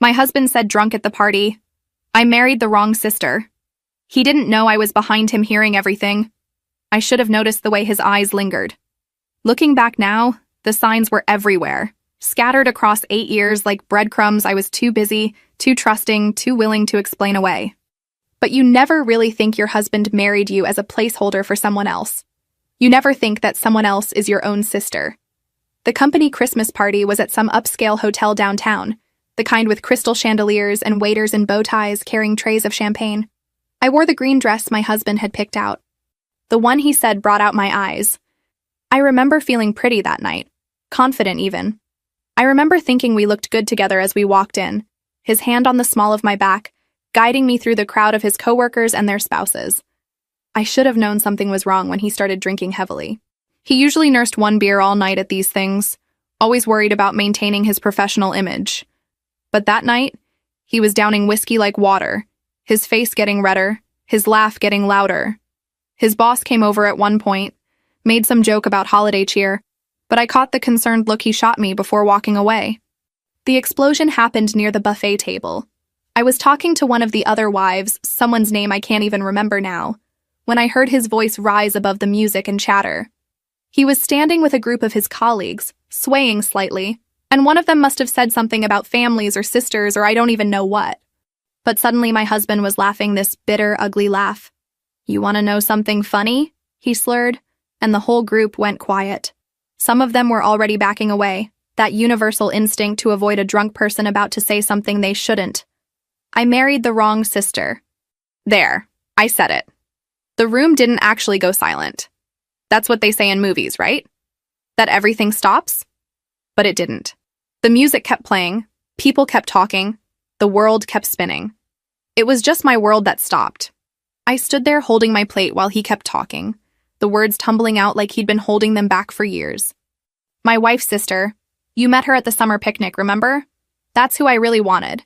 My husband said drunk at the party, "I married the wrong sister." He didn't know I was behind him hearing everything. I should have noticed the way his eyes lingered. Looking back now, the signs were everywhere, scattered across 8 years like breadcrumbs I was too busy, too trusting, too willing to explain away. But you never really think your husband married you as a placeholder for someone else. You never think that someone else is your own sister. The company Christmas party was at some upscale hotel downtown, the kind with crystal chandeliers and waiters in bow ties carrying trays of champagne. I wore the green dress my husband had picked out. The one he said brought out my eyes. I remember feeling pretty that night, confident even. I remember thinking we looked good together as we walked in, his hand on the small of my back, guiding me through the crowd of his coworkers and their spouses. I should have known something was wrong when he started drinking heavily. He usually nursed one beer all night at these things, always worried about maintaining his professional image. But that night, he was downing whiskey like water, his face getting redder, his laugh getting louder. His boss came over at one point, made some joke about holiday cheer, but I caught the concerned look he shot me before walking away. The explosion happened near the buffet table. I was talking to one of the other wives, someone's name I can't even remember now, when I heard his voice rise above the music and chatter. He was standing with a group of his colleagues, swaying slightly, and one of them must have said something about families or sisters or I don't even know what. But suddenly my husband was laughing this bitter, ugly laugh. "You want to know something funny?" he slurred, and the whole group went quiet. Some of them were already backing away, that universal instinct to avoid a drunk person about to say something they shouldn't. I married the wrong sister. There, I said it. The room didn't actually go silent. That's what they say in movies, right? That everything stops? But it didn't. The music kept playing, people kept talking, the world kept spinning. It was just my world that stopped. I stood there holding my plate while he kept talking, the words tumbling out like he'd been holding them back for years. My wife's sister, you met her at the summer picnic, remember? That's who I really wanted.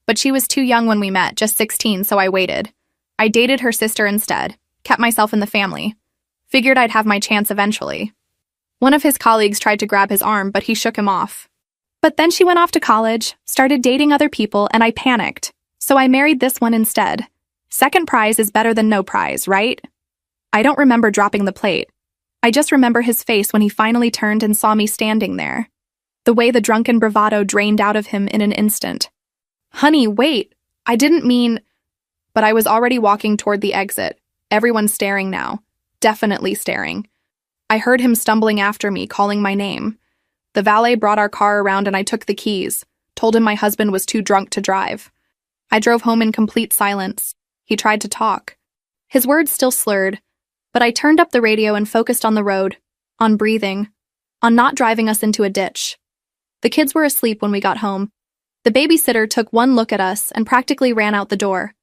But she was too young when we met, just 16, so I waited. I dated her sister instead, kept myself in the family. Figured I'd have my chance eventually. One of his colleagues tried to grab his arm, but he shook him off. But then she went off to college, started dating other people, and I panicked. So I married this one instead. Second prize is better than no prize, right? I don't remember dropping the plate. I just remember his face when he finally turned and saw me standing there. The way the drunken bravado drained out of him in an instant. "Honey, wait, I didn't mean..." But I was already walking toward the exit, everyone staring now, definitely staring. I heard him stumbling after me, calling my name. The valet brought our car around and I took the keys, told him my husband was too drunk to drive. I drove home in complete silence. He tried to talk. His words still slurred, but I turned up the radio and focused on the road, on breathing, on not driving us into a ditch. The kids were asleep when we got home. The babysitter took one look at us and practically ran out the door.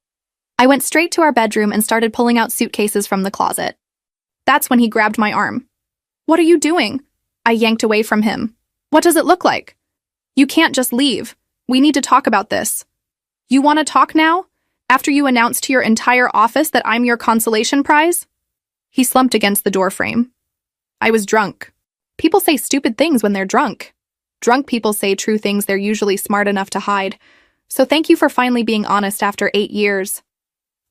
I went straight to our bedroom and started pulling out suitcases from the closet. That's when he grabbed my arm. "What are you doing?" I yanked away from him. "What does it look like?" "You can't just leave. We need to talk about this." "You want to talk now? After you announced to your entire office that I'm your consolation prize?" He slumped against the doorframe. I was drunk. People say stupid things when they're drunk. Drunk people say true things they're usually smart enough to hide. So thank you for finally being honest after 8 years.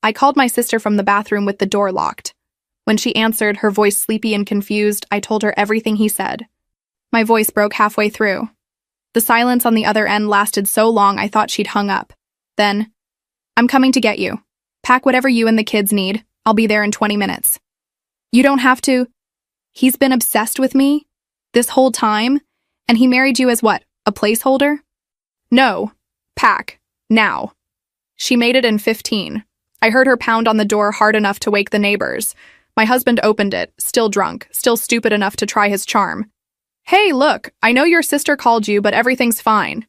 I called my sister from the bathroom with the door locked. When she answered, her voice sleepy and confused, I told her everything he said. My voice broke halfway through. The silence on the other end lasted so long I thought she'd hung up. Then, "I'm coming to get you. Pack whatever you and the kids need. I'll be there in 20 minutes. You don't have to." He's been obsessed with me this whole time, and he married you as what, a placeholder? "No. Pack. Now." She made it in 15. I heard her pound on the door hard enough to wake the neighbors. My husband opened it, still drunk, still stupid enough to try his charm. "Hey, look, I know your sister called you, but everything's fine."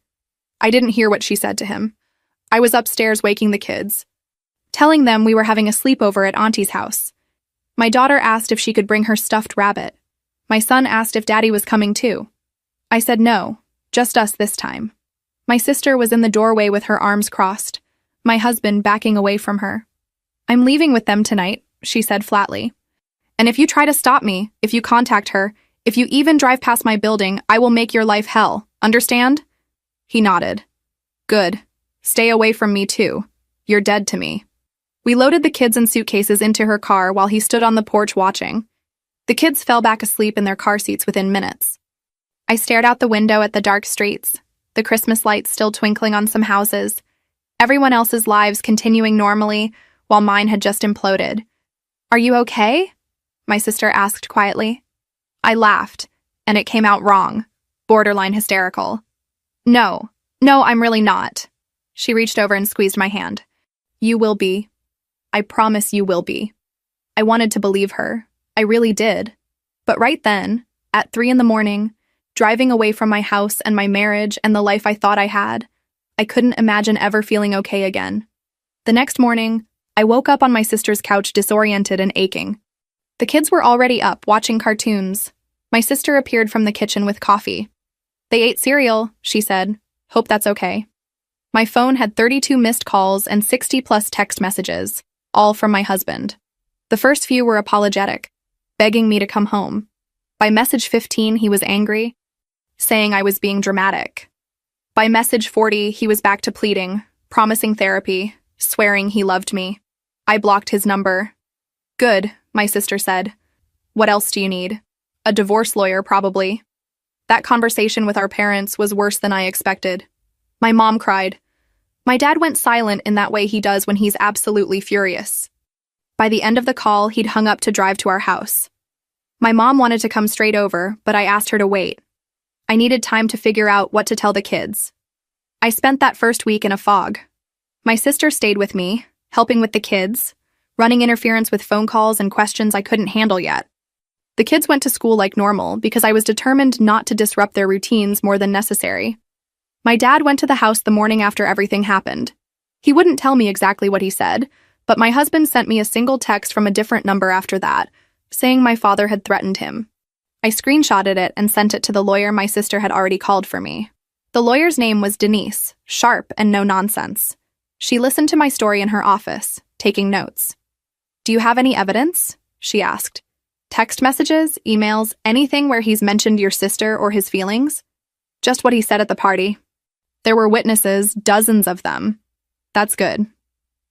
I didn't hear what she said to him. I was upstairs waking the kids, telling them we were having a sleepover at Auntie's house. My daughter asked if she could bring her stuffed rabbit. My son asked if Daddy was coming too. I said no, just us this time. My sister was in the doorway with her arms crossed, my husband backing away from her. "I'm leaving with them tonight," she said flatly. "And if you try to stop me, if you contact her, if you even drive past my building, I will make your life hell. Understand?" He nodded. "Good. Stay away from me too. You're dead to me. We loaded the kids and suitcases into her car while he stood on the porch watching. The kids fell back asleep in their car seats within minutes. I stared out the window at the dark streets, the Christmas lights still twinkling on some houses, everyone else's lives continuing normally while mine had just imploded. Are you okay? My sister asked quietly. I laughed, and it came out wrong, borderline hysterical. No, I'm really not. She reached over and squeezed my hand. You will be. I promise you will be. I wanted to believe her. I really did. But right then, at 3 a.m, driving away from my house and my marriage and the life I thought I had, I couldn't imagine ever feeling okay again. The next morning, I woke up on my sister's couch disoriented and aching. The kids were already up, watching cartoons. My sister appeared from the kitchen with coffee. They ate cereal, she said. Hope that's okay. My phone had 32 missed calls and 60+ text messages, all from my husband. The first few were apologetic, begging me to come home. By message 15, he was angry, saying I was being dramatic. By message 40, he was back to pleading, promising therapy, swearing he loved me. I blocked his number. Good, my sister said. What else do you need? A divorce lawyer, probably. That conversation with our parents was worse than I expected. My mom cried. My dad went silent in that way he does when he's absolutely furious. By the end of the call, he'd hung up to drive to our house. My mom wanted to come straight over, but I asked her to wait. I needed time to figure out what to tell the kids. I spent that first week in a fog. My sister stayed with me, helping with the kids, running interference with phone calls and questions I couldn't handle yet. The kids went to school like normal because I was determined not to disrupt their routines more than necessary. My dad went to the house the morning after everything happened. He wouldn't tell me exactly what he said, but my husband sent me a single text from a different number after that, saying my father had threatened him. I screenshotted it and sent it to the lawyer my sister had already called for me. The lawyer's name was Denise, sharp and no nonsense. She listened to my story in her office, taking notes. Do you have any evidence? She asked. Text messages, emails, anything where he's mentioned your sister or his feelings? Just what he said at the party. There were witnesses, dozens of them. That's good.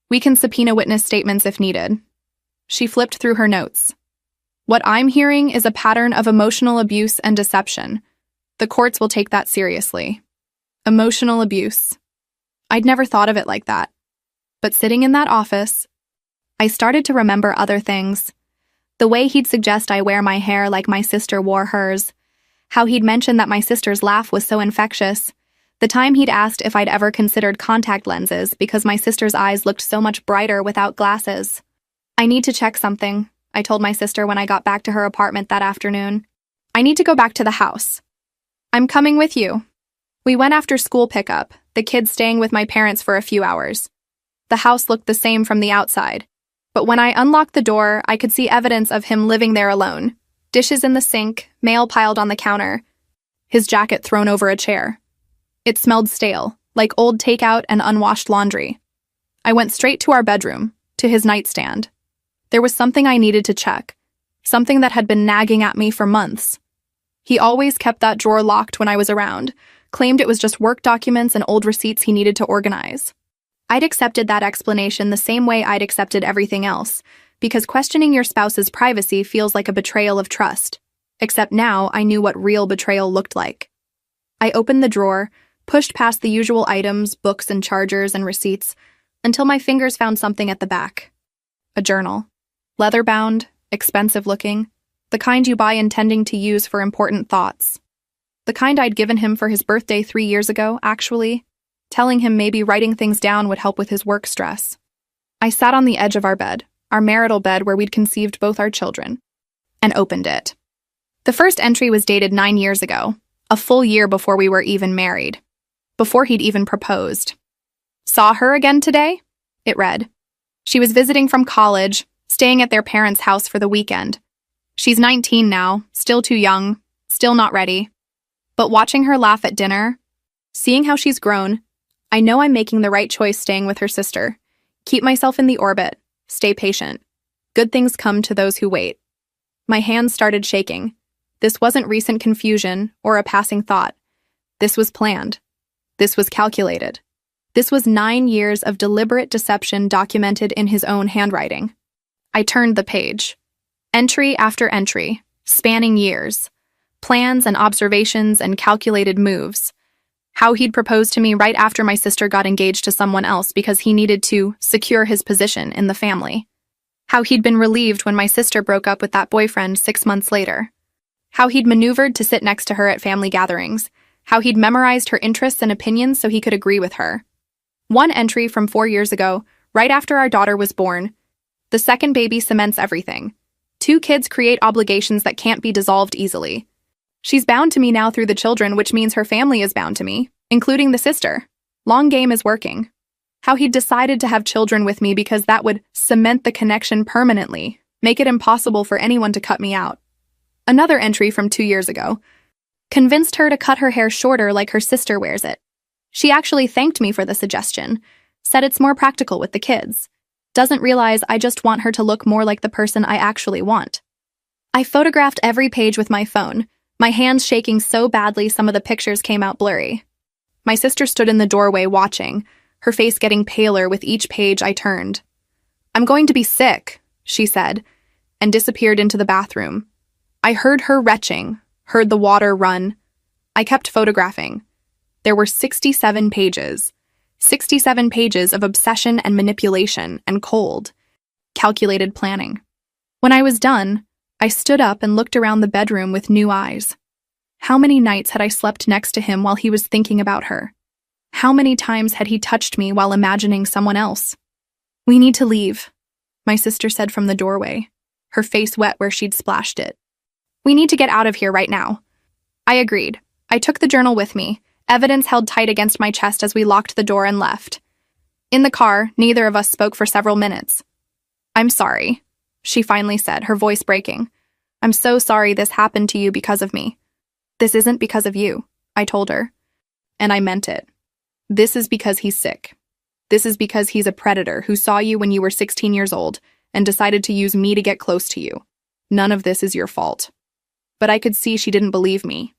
We can subpoena witness statements if needed. She flipped through her notes. What I'm hearing is a pattern of emotional abuse and deception. The courts will take that seriously. Emotional abuse. I'd never thought of it like that. But sitting in that office, I started to remember other things. The way he'd suggest I wear my hair like my sister wore hers. How he'd mentioned that my sister's laugh was so infectious. The time he'd asked if I'd ever considered contact lenses because my sister's eyes looked so much brighter without glasses. I need to check something, I told my sister when I got back to her apartment that afternoon. I need to go back to the house. I'm coming with you. We went after school pickup, the kids staying with my parents for a few hours. The house looked the same from the outside, but when I unlocked the door, I could see evidence of him living there alone. Dishes in the sink, mail piled on the counter, his jacket thrown over a chair. It smelled stale, like old takeout and unwashed laundry. I went straight to our bedroom, to his nightstand. There was something I needed to check, something that had been nagging at me for months. He always kept that drawer locked when I was around, claimed it was just work documents and old receipts he needed to organize. I'd accepted that explanation the same way I'd accepted everything else, because questioning your spouse's privacy feels like a betrayal of trust. Except now I knew what real betrayal looked like. I opened the drawer, pushed past the usual items, books and chargers and receipts, until my fingers found something at the back. A journal. Leather-bound, expensive-looking, the kind you buy intending to use for important thoughts. The kind I'd given him for his birthday 3 years ago, actually, telling him maybe writing things down would help with his work stress. I sat on the edge of our bed, our marital bed where we'd conceived both our children, and opened it. The first entry was dated 9 years ago, a full year before we were even married. Before he'd even proposed. Saw her again today? It read. She was visiting from college, staying at their parents' house for the weekend. She's 19 now, still too young, still not ready. But watching her laugh at dinner, seeing how she's grown, I know I'm making the right choice staying with her sister. Keep myself in the orbit, stay patient. Good things come to those who wait. My hands started shaking. This wasn't recent confusion or a passing thought. This was planned. This was calculated. This was 9 years of deliberate deception documented in his own handwriting. I turned the page. Entry after entry, spanning years. Plans and observations and calculated moves. How he'd proposed to me right after my sister got engaged to someone else because he needed to secure his position in the family. How he'd been relieved when my sister broke up with that boyfriend 6 months later. How he'd maneuvered to sit next to her at family gatherings. How he'd memorized her interests and opinions so he could agree with her. One entry from 4 years ago, right after our daughter was born. The second baby cements everything. 2 kids create obligations that can't be dissolved easily. She's bound to me now through the children, which means her family is bound to me, including the sister. Long game is working. How he'd decided to have children with me because that would cement the connection permanently, make it impossible for anyone to cut me out. Another entry from 2 years ago. Convinced her to cut her hair shorter like her sister wears it. She actually thanked me for the suggestion, said it's more practical with the kids. Doesn't realize I just want her to look more like the person I actually want. I photographed every page with my phone, my hands shaking so badly some of the pictures came out blurry. My sister stood in the doorway watching, her face getting paler with each page I turned. "I'm going to be sick," she said, and disappeared into the bathroom. I heard her retching, heard the water run. I kept photographing. There were 67 pages. 67 pages of obsession and manipulation and cold, calculated planning. When I was done, I stood up and looked around the bedroom with new eyes. How many nights had I slept next to him while he was thinking about her? How many times had he touched me while imagining someone else? "We need to leave," my sister said from the doorway, her face wet where she'd splashed it. "We need to get out of here right now." I agreed. I took the journal with me, evidence held tight against my chest as we locked the door and left. In the car, neither of us spoke for several minutes. "I'm sorry," she finally said, her voice breaking. "I'm so sorry this happened to you because of me." "This isn't because of you," I told her. And I meant it. This is because he's sick. This is because he's a predator who saw you when you were 16 years old and decided to use me to get close to you. None of this is your fault. But I could see she didn't believe me.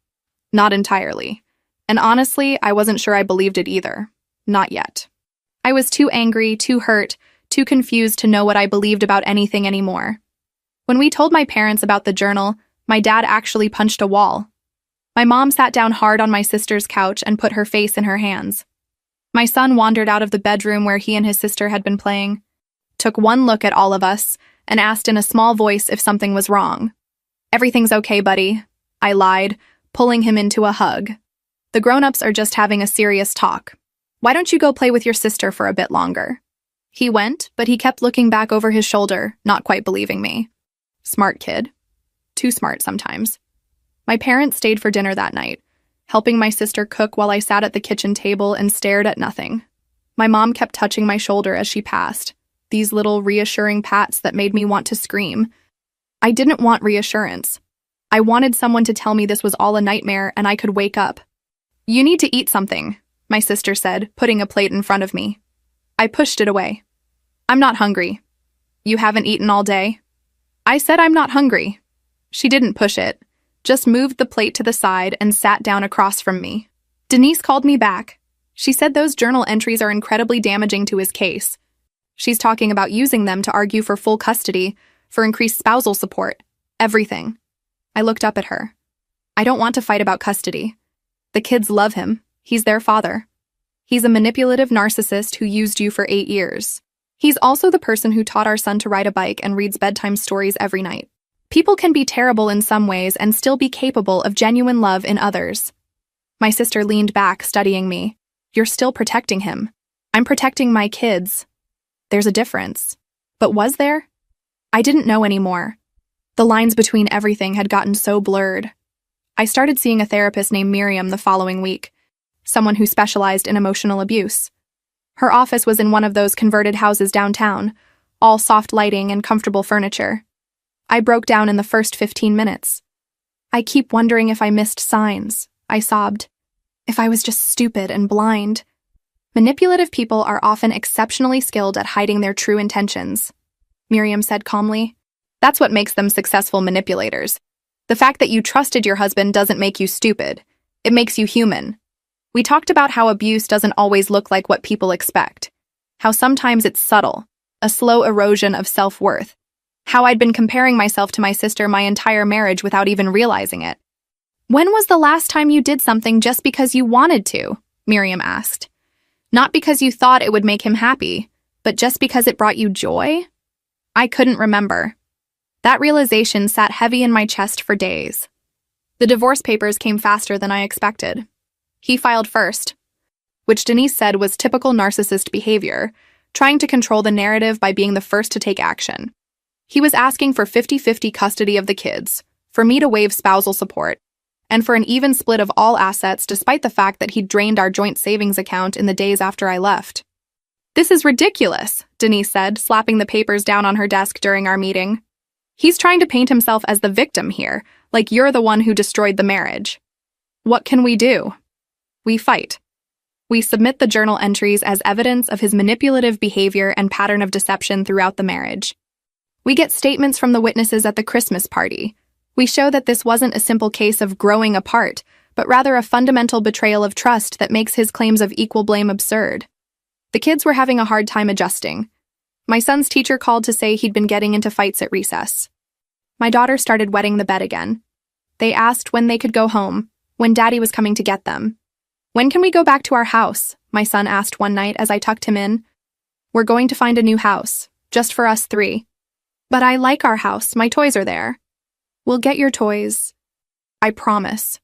Not entirely. And honestly, I wasn't sure I believed it either. Not yet. I was too angry, too hurt, too confused to know what I believed about anything anymore. When we told my parents about the journal, my dad actually punched a wall. My mom sat down hard on my sister's couch and put her face in her hands. My son wandered out of the bedroom where he and his sister had been playing, took one look at all of us, and asked in a small voice if something was wrong. "Everything's okay, buddy," I lied, pulling him into a hug. "The grown-ups are just having a serious talk. Why don't you go play with your sister for a bit longer?" He went, but he kept looking back over his shoulder, not quite believing me. Smart kid. Too smart sometimes. My parents stayed for dinner that night, helping my sister cook while I sat at the kitchen table and stared at nothing. My mom kept touching my shoulder as she passed, these little reassuring pats that made me want to scream. I didn't want reassurance. I wanted someone to tell me this was all a nightmare and I could wake up. "You need to eat something," my sister said, putting a plate in front of me. I pushed it away. "I'm not hungry." "You haven't eaten all day?" I said I'm not hungry. She didn't push it, just moved the plate to the side and sat down across from me. Denise called me back. She said those journal entries are incredibly damaging to his case. She's talking about using them to argue for full custody, for increased spousal support, everything. I looked up at her. I don't want to fight about custody. The kids love him. He's their father. He's a manipulative narcissist who used you for 8 years. He's also the person who taught our son to ride a bike and reads bedtime stories every night. People can be terrible in some ways and still be capable of genuine love in others. My sister leaned back, studying me. "You're still protecting him. I'm protecting my kids." There's a difference. But was there? I didn't know anymore. The lines between everything had gotten so blurred. I started seeing a therapist named Miriam the following week, someone who specialized in emotional abuse. Her office was in one of those converted houses downtown, all soft lighting and comfortable furniture. I broke down in the first 15 minutes. "I keep wondering if I missed signs," I sobbed. "If I was just stupid and blind." Manipulative people are often exceptionally skilled at hiding their true intentions, Miriam said calmly. "That's what makes them successful manipulators. The fact that you trusted your husband doesn't make you stupid. It makes you human. We talked about how abuse doesn't always look like what people expect, how sometimes it's subtle, a slow erosion of self-worth, how I'd been comparing myself to my sister my entire marriage without even realizing it. "When was the last time you did something just because you wanted to?" Miriam asked. "Not because you thought it would make him happy, but just because it brought you joy?" I couldn't remember. That realization sat heavy in my chest for days. The divorce papers came faster than I expected. He filed first, which Denise said was typical narcissist behavior, trying to control the narrative by being the first to take action. He was asking for 50-50 custody of the kids, for me to waive spousal support, and for an even split of all assets despite the fact that he'd drained our joint savings account in the days after I left. "This is ridiculous," Denise said, slapping the papers down on her desk during our meeting. "He's trying to paint himself as the victim here, like you're the one who destroyed the marriage." What can we do? We fight. We submit the journal entries as evidence of his manipulative behavior and pattern of deception throughout the marriage. We get statements from the witnesses at the Christmas party. We show that this wasn't a simple case of growing apart, but rather a fundamental betrayal of trust that makes his claims of equal blame absurd. The kids were having a hard time adjusting. My son's teacher called to say he'd been getting into fights at recess. My daughter started wetting the bed again. They asked when they could go home, when Daddy was coming to get them. "When can we go back to our house?" my son asked one night as I tucked him in. "We're going to find a new house, just for us three." "But I like our house, my toys are there." "We'll get your toys. I promise.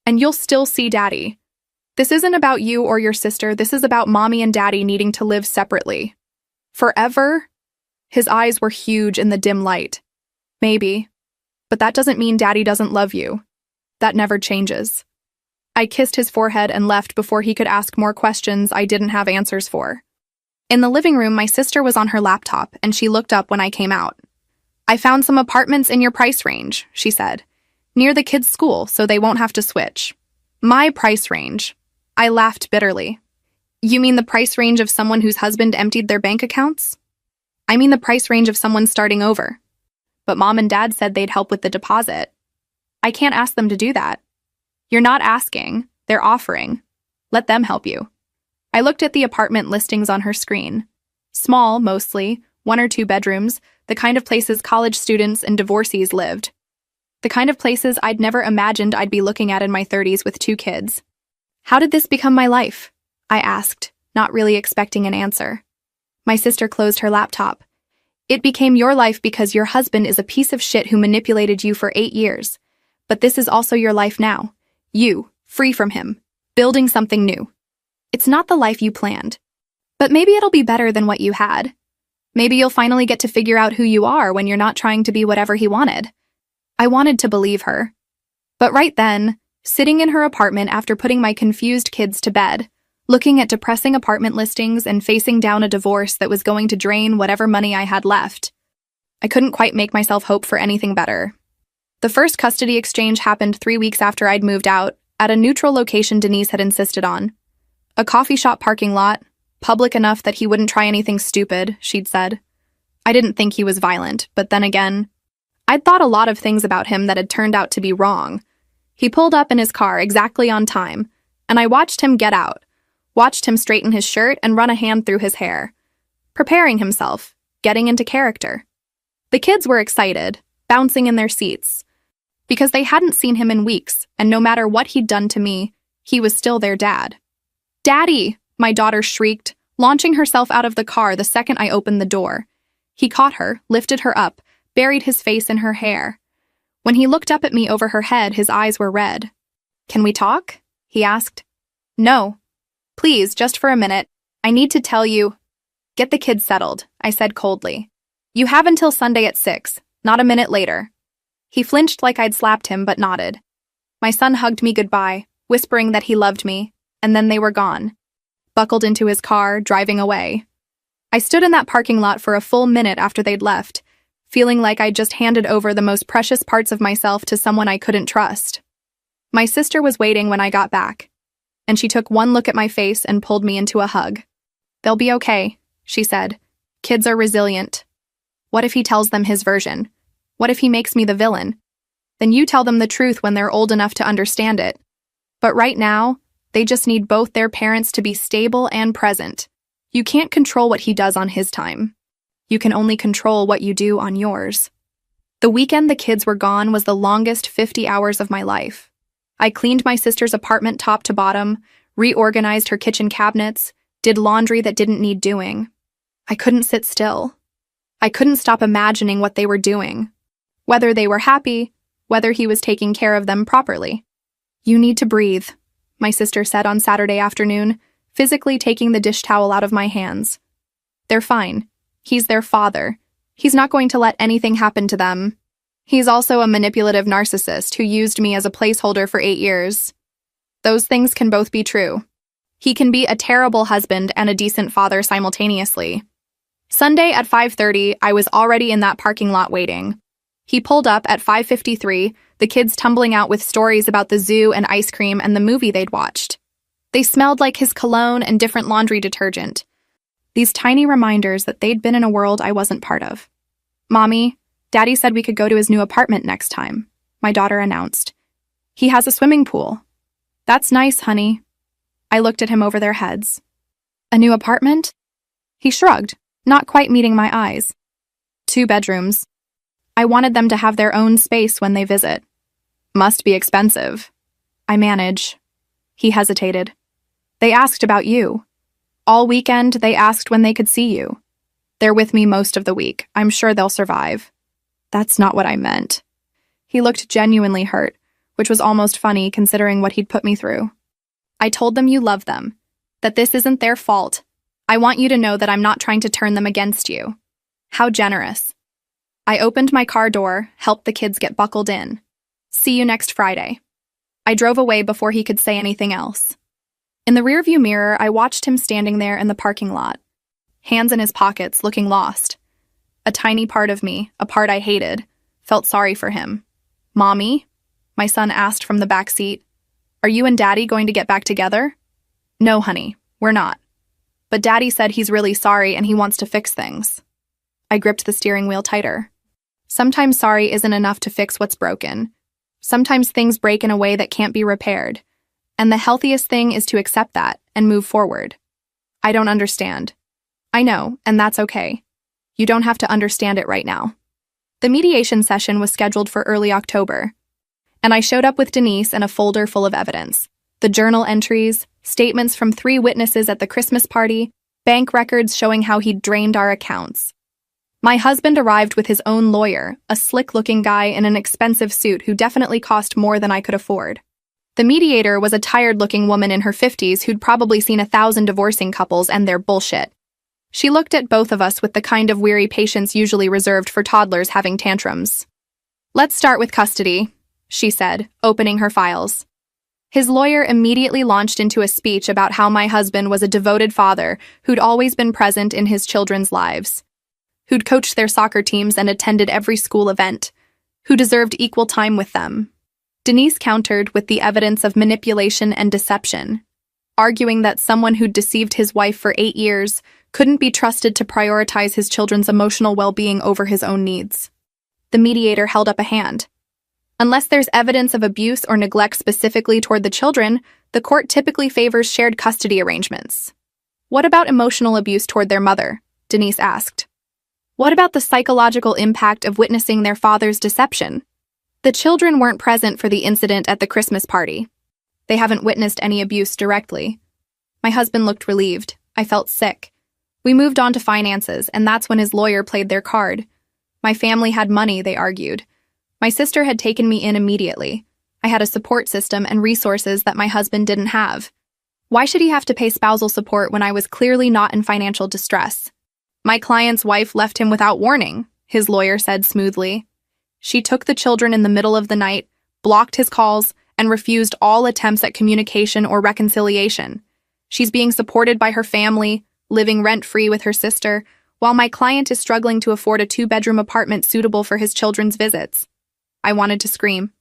And you'll still see Daddy. This isn't about you or your sister, this is about Mommy and Daddy needing to live separately. Forever?" His eyes were huge in the dim light. "Maybe. But that doesn't mean Daddy doesn't love you. That never changes." I kissed his forehead and left before he could ask more questions I didn't have answers for. In the living room, my sister was on her laptop, and she looked up when I came out. "I found some apartments in your price range," she said. "Near the kids' school, so they won't have to switch." My price range. I laughed bitterly. "You mean the price range of someone whose husband emptied their bank accounts?" "I mean the price range of someone starting over. But Mom and Dad said they'd help with the deposit." "I can't ask them to do that." "You're not asking, they're offering. Let them help you." I looked at the apartment listings on her screen. Small, mostly, 1 or 2 bedrooms, the kind of places college students and divorcees lived. The kind of places I'd never imagined I'd be looking at in my 30s with 2 kids. "How did this become my life?" I asked, not really expecting an answer. My sister closed her laptop. "It became your life because your husband is a piece of shit who manipulated you for 8 years. But this is also your life now. You, free from him, building something new. It's not the life you planned. But maybe it'll be better than what you had. Maybe you'll finally get to figure out who you are when you're not trying to be whatever he wanted." I wanted to believe her. But right then, sitting in her apartment after putting my confused kids to bed, looking at depressing apartment listings and facing down a divorce that was going to drain whatever money I had left, I couldn't quite make myself hope for anything better. The first custody exchange happened 3 weeks after I'd moved out, at a neutral location Denise had insisted on. A coffee shop parking lot, public enough that he wouldn't try anything stupid, she'd said. I didn't think he was violent, but then again, I'd thought a lot of things about him that had turned out to be wrong. He pulled up in his car exactly on time, and I watched him get out, watched him straighten his shirt and run a hand through his hair, preparing himself, getting into character. The kids were excited, bouncing in their seats, because they hadn't seen him in weeks, and no matter what he'd done to me, he was still their dad. "Daddy!" my daughter shrieked, launching herself out of the car the second I opened the door. He caught her, lifted her up, buried his face in her hair. When he looked up at me over her head, his eyes were red. "Can we talk?" he asked. "No. Please, just for a minute. I need to tell you." "Get the kids settled," I said coldly. "You have until Sunday at 6, not a minute later." He flinched like I'd slapped him, but nodded. My son hugged me goodbye, whispering that he loved me, and then they were gone. Buckled into his car, driving away. I stood in that parking lot for a full minute after they'd left, feeling like I'd just handed over the most precious parts of myself to someone I couldn't trust. My sister was waiting when I got back, and she took one look at my face and pulled me into a hug. "They'll be okay," she said. "Kids are resilient. What if he tells them his version? What if he makes me the villain? Then you tell them the truth when they're old enough to understand it. But right now, They just need both their parents to be stable and present. You can't control what he does on his time. You can only control what you do on yours. The weekend the kids were gone was the longest 50 hours of my life. I cleaned my sister's apartment top to bottom, reorganized her kitchen cabinets, did laundry that didn't need doing. I couldn't sit still. I couldn't stop imagining what they were doing. Whether they were happy, whether he was taking care of them properly. "You need to breathe," my sister said on Saturday afternoon, physically taking the dish towel out of my hands. "They're fine. He's their father. He's not going to let anything happen to them. He's also a manipulative narcissist who used me as a placeholder for 8 years. Those things can both be true. He can be a terrible husband and a decent father simultaneously." Sunday at 5:30, I was already in that parking lot waiting. He pulled up at 5:53, the kids tumbling out with stories about the zoo and ice cream and the movie they'd watched. They smelled like his cologne and different laundry detergent. These tiny reminders that they'd been in a world I wasn't part of. "Mommy, Daddy said we could go to his new apartment next time," my daughter announced. "He has a swimming pool." "That's nice, honey." I looked at him over their heads. "A new apartment?" He shrugged, not quite meeting my eyes. "2 bedrooms. I wanted them to have their own space when they visit." "Must be expensive." "I manage." He hesitated. "They asked about you. All weekend, they asked when they could see you. They're with me most of the week. I'm sure they'll survive." "That's not what I meant." He looked genuinely hurt, which was almost funny considering what he'd put me through. "I told them you love them, that this isn't their fault. I want you to know that I'm not trying to turn them against you." How generous. I opened my car door, helped the kids get buckled in. "See you next Friday." I drove away before he could say anything else. In the rearview mirror, I watched him standing there in the parking lot, hands in his pockets, looking lost. A tiny part of me, a part I hated, felt sorry for him. "Mommy?" my son asked from the back seat. "Are you and Daddy going to get back together?" "No, honey, we're not. But Daddy said he's really sorry and he wants to fix things." I gripped the steering wheel tighter. Sometimes sorry isn't enough to fix what's broken. Sometimes things break in a way that can't be repaired. And the healthiest thing is to accept that and move forward. "I don't understand." "I know, and that's okay. You don't have to understand it right now." The mediation session was scheduled for early October, and I showed up with Denise and a folder full of evidence. The journal entries, statements from 3 witnesses at the Christmas party, bank records showing how he'd drained our accounts. My husband arrived with his own lawyer, a slick-looking guy in an expensive suit who definitely cost more than I could afford. The mediator was a tired-looking woman in her 50s who'd probably seen 1,000 divorcing couples and their bullshit. She looked at both of us with the kind of weary patience usually reserved for toddlers having tantrums. "Let's start with custody," she said, opening her files. His lawyer immediately launched into a speech about how my husband was a devoted father who'd always been present in his children's lives, who'd coached their soccer teams and attended every school event, who deserved equal time with them. Denise countered with the evidence of manipulation and deception, arguing that someone who'd deceived his wife for 8 years couldn't be trusted to prioritize his children's emotional well-being over his own needs. The mediator held up a hand. "Unless there's evidence of abuse or neglect specifically toward the children, the court typically favors shared custody arrangements." "What about emotional abuse toward their mother?" Denise asked. "What about the psychological impact of witnessing their father's deception?" The children weren't present for the incident at the Christmas party. They haven't witnessed any abuse directly. My husband looked relieved. I felt sick. We moved on to finances, and that's when his lawyer played their card. My family had money, they argued. My sister had taken me in immediately. I had a support system and resources that my husband didn't have. Why should he have to pay spousal support when I was clearly not in financial distress? "My client's wife left him without warning," his lawyer said smoothly. "She took the children in the middle of the night, blocked his calls, and refused all attempts at communication or reconciliation. She's being supported by her family, living rent-free with her sister, while my client is struggling to afford a 2-bedroom apartment suitable for his children's visits." I wanted to scream.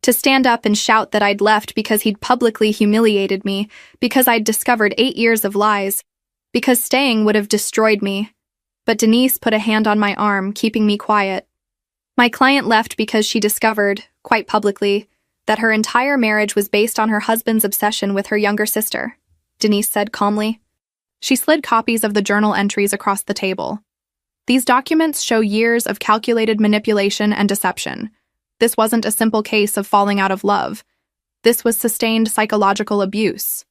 To stand up and shout that I'd left because he'd publicly humiliated me, because I'd discovered 8 years of lies, because staying would have destroyed me. But Denise put a hand on my arm, keeping me quiet. My client left because she discovered, quite publicly, That her entire marriage was based on her husband's obsession with her younger sister, Denise said calmly. She slid copies of the journal entries across the table. These documents show years of calculated manipulation and deception. This wasn't a simple case of falling out of love. This was sustained psychological abuse.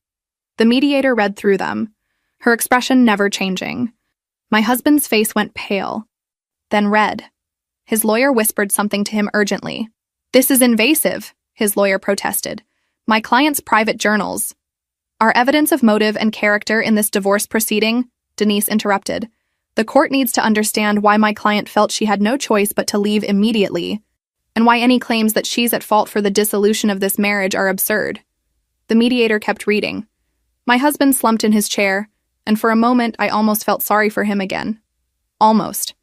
The mediator read through them, her expression never changing. My husband's face went pale, then red. His lawyer whispered something to him urgently. "This is invasive," his lawyer protested. "My client's private journals are evidence of motive and character in this divorce proceeding," Denise interrupted. "The court needs to understand why my client felt she had no choice but to leave immediately, and why any claims that she's at fault for the dissolution of this marriage are absurd." The mediator kept reading. My husband slumped in his chair, and for a moment I almost felt sorry for him again. Almost.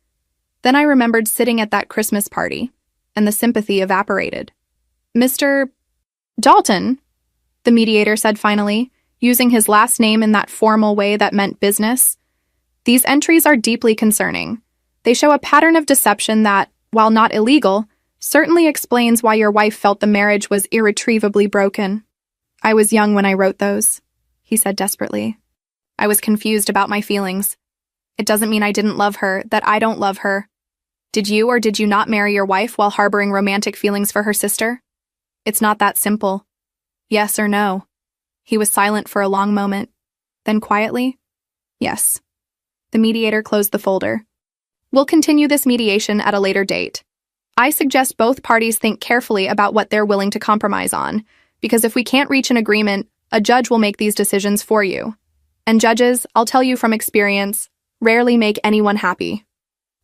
Then I remembered sitting at that Christmas party, and the sympathy evaporated. "Mr. Dalton," the mediator said finally, using his last name in that formal way that meant business. "These entries are deeply concerning. They show a pattern of deception that, while not illegal, certainly explains why your wife felt the marriage was irretrievably broken." "I was young when I wrote those," he said desperately. "I was confused about my feelings. It doesn't mean I didn't love her, that I don't love her. Did you or did you not marry your wife while harboring romantic feelings for her sister? It's not that simple. Yes or no?" He was silent for a long moment. Then quietly, "Yes." The mediator closed the folder. "We'll continue this mediation at a later date. I suggest both parties think carefully about what they're willing to compromise on, because if we can't reach an agreement, a judge will make these decisions for you. And judges, I'll tell you from experience, rarely make anyone happy."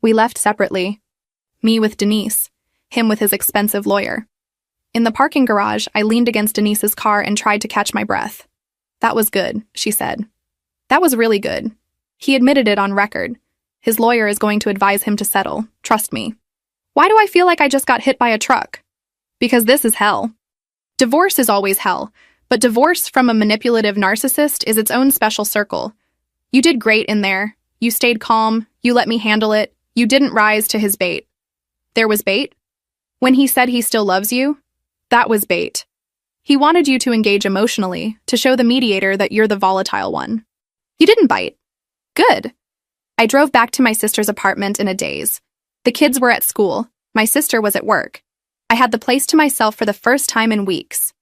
We left separately. Me with Denise, him with his expensive lawyer. In the parking garage, I leaned against Denise's car and tried to catch my breath. "That was good," she said. "That was really good." He admitted it on record. His lawyer is going to advise him to settle, trust me. Why do I feel like I just got hit by a truck? Because this is hell. Divorce is always hell, but divorce from a manipulative narcissist is its own special circle. You did great in there. You stayed calm. You let me handle it. You didn't rise to his bait. There was bait? When he said he still loves you? That was bait. He wanted you to engage emotionally, to show the mediator that you're the volatile one. You didn't bite. Good. I drove back to my sister's apartment in a daze. The kids were at school. My sister was at work. I had the place to myself for the first time in weeks.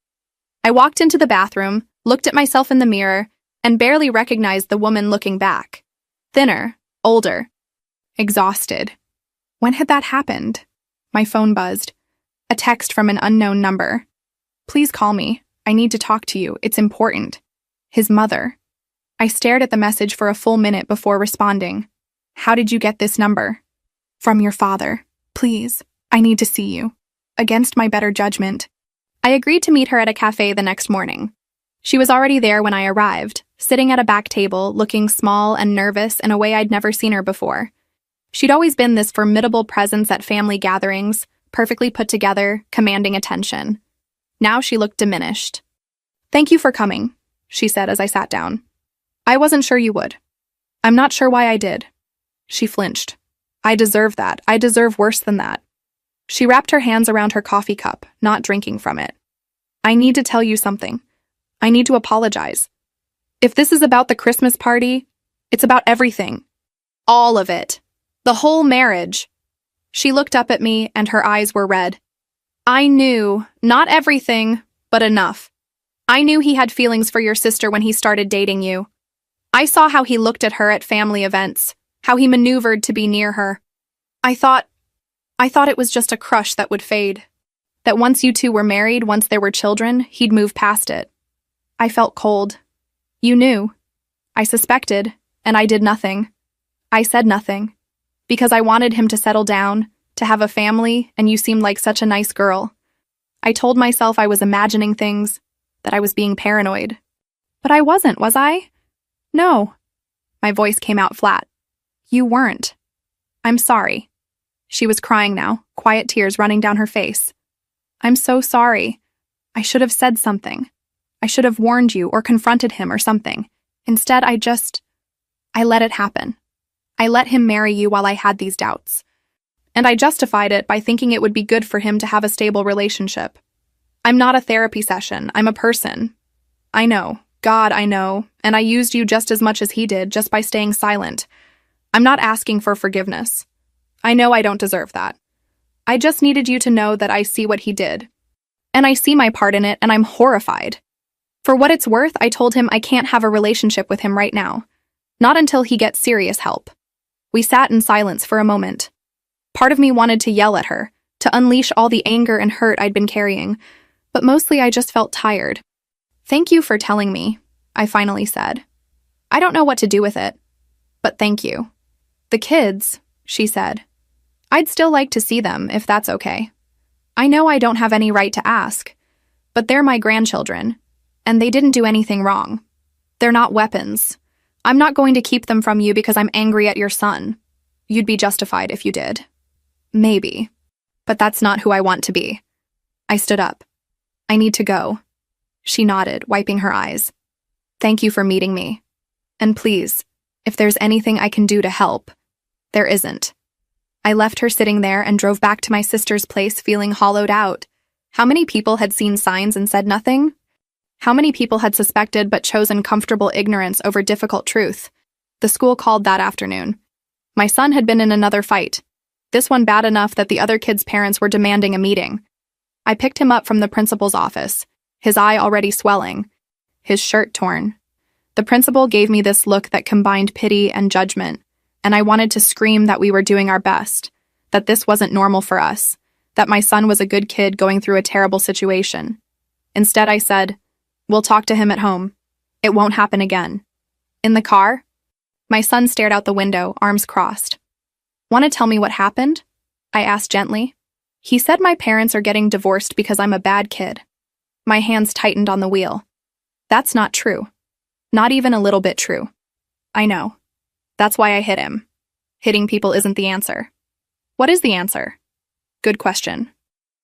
I walked into the bathroom, looked at myself in the mirror, and barely recognized the woman looking back. Thinner, older, exhausted. When had that happened? My phone buzzed. A text from an unknown number. "Please call me. I need to talk to you. It's important." His mother. I stared at the message for a full minute before responding. "How did you get this number?" "From your father. Please, I need to see you." Against my better judgment, I agreed to meet her at a cafe the next morning. She was already there when I arrived, sitting at a back table, looking small and nervous in a way I'd never seen her before. She'd always been this formidable presence at family gatherings, perfectly put together, commanding attention. Now she looked diminished. "Thank you for coming," she said as I sat down. "I wasn't sure you would." "I'm not sure why I did." She flinched. "I deserve that. I deserve worse than that." She wrapped her hands around her coffee cup, not drinking from it. "I need to tell you something. I need to apologize. If this is about the Christmas party, it's about everything. All of it. The whole marriage." She looked up at me, and her eyes were red. "I knew, not everything, but enough. I knew he had feelings for your sister when he started dating you. I saw how he looked at her at family events, how he maneuvered to be near her. I thought it was just a crush that would fade. That once you two were married, once there were children, he'd move past it. I felt cold. You knew. I suspected, and I did nothing. I said nothing. Because I wanted him to settle down, to have a family, and you seemed like such a nice girl. I told myself I was imagining things, that I was being paranoid. But I wasn't, was I? No." My voice came out flat. "You weren't. I'm sorry." She was crying now, quiet tears running down her face. "I'm so sorry. I should have said something. I should have warned you or confronted him or something. Instead, I let it happen. I let him marry you while I had these doubts. And I justified it by thinking it would be good for him to have a stable relationship. I'm not a therapy session. I'm a person. I know. God, I know. And I used you just as much as he did, just by staying silent. I'm not asking for forgiveness. I know I don't deserve that. I just needed you to know that I see what he did. And I see my part in it, and I'm horrified. For what it's worth, I told him I can't have a relationship with him right now. Not until he gets serious help. We sat in silence for a moment. Part of me wanted to yell at her, to unleash all the anger and hurt I'd been carrying, but mostly I just felt tired. Thank you for telling me, I finally said. I don't know what to do with it, but thank you. The kids, she said. I'd still like to see them, if that's okay. I know I don't have any right to ask, but they're my grandchildren, and they didn't do anything wrong. They're not weapons. I'm not going to keep them from you because I'm angry at your son. You'd be justified if you did. Maybe. But that's not who I want to be. I stood up. I need to go. She nodded, wiping her eyes. Thank you for meeting me. And please, if there's anything I can do to help. There isn't. I left her sitting there and drove back to my sister's place feeling hollowed out. How many people had seen signs and said nothing? How many people had suspected but chosen comfortable ignorance over difficult truth? The school called that afternoon. My son had been in another fight. This one bad enough that the other kids' parents were demanding a meeting. I picked him up from the principal's office, his eye already swelling, his shirt torn. The principal gave me this look that combined pity and judgment, and I wanted to scream that we were doing our best, that this wasn't normal for us, that my son was a good kid going through a terrible situation. Instead, I said, "We'll talk to him at home. It won't happen again." In the car, my son stared out the window, arms crossed. Want to tell me what happened? I asked gently. He said my parents are getting divorced because I'm a bad kid. My hands tightened on the wheel. That's not true. Not even a little bit true. I know. That's why I hit him. Hitting people isn't the answer. What is the answer? Good question.